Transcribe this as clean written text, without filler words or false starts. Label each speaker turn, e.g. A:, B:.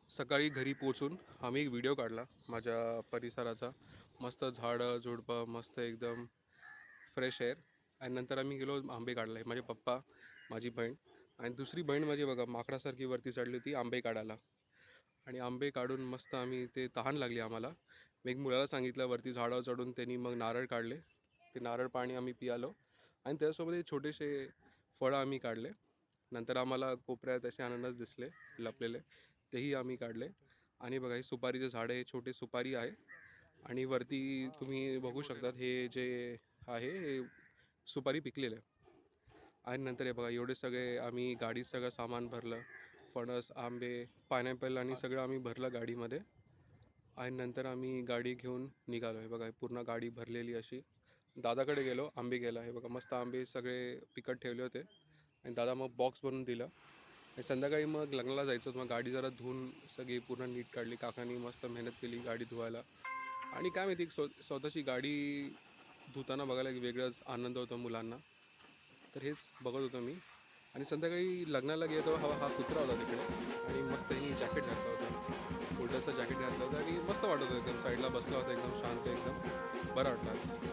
A: सकाळी घरी पोचून आम्ही एक व्हिडिओ काढला माझ्या परिसराचा. मस्त झाडं झुडपं, मस्त एकदम फ्रेश एअर. आणि नंतर आम्ही गेलो आंबे काढले. माझे पप्पा, माझी बहीण आणि दुसरी बहीण माझी बघा माकडासारखी वरती चढली होती आंबे काढायला. आणि आंबे काढून मस्त आम्ही ते तहान लागली आम्हाला. मी एक मुलाला सांगितलं वरती झाडावर चढून त्यांनी मग नारळ काढले. ते नारळ पाणी आम्ही पियालो आणि त्यासोबत हे छोटेसे फळं आम्ही काढले. नंतर आम्हाला कोपऱ्यात असे अननस दिसले लपलेले, तेही आम्ही काढले. आणि बघा हे सुपारीचे झाड आहे, छोटे सुपारी आहे. आणि वरती तुम्ही बघू शकतात हे जे आहे हे सुपारी पिकलेलं आहे. आणि नंतर हे बघा एवढे सगळे आम्ही गाडीत सगळं सामान भरलं. फणस, आंबे, पायनॅपल आणि सगळं आम्ही भरलं गाडीमध्ये. आणि नंतर आम्ही गाडी घेऊन निघालो. हे बघा हे पूर्ण गाडी भरलेली अशी. दादाकडे गेलो, आंबे गेला. हे बघा मस्त आंबे सगळे पिकत ठेवले होते आणि दादा मग बॉक्स बनवून दिला. आणि संध्याकाळी मग लग्नाला जायचं होतं. मग गाडी जरा धुवून सगळी पूर्ण नीट काढली. काकांनी मस्त मेहनत केली गाडी धुवायला. आणि काय माहिती स्वतःची गाडी धुताना बघायला एक वेगळाच आनंद होता मुलांना. तर हेच बघत होतो मी. आणि संध्याकाळी लग्नाला गेलो हा कुत्रा होता तिकडे आणि मस्त ह्यानी जॅकेट घातला होता. उलटंसं जॅकेट घातलं होतं आणि मस्त वाटत होतं एकदम. साईडला बसला होता एकदम शांत, एकदम बरं वाटलं आज.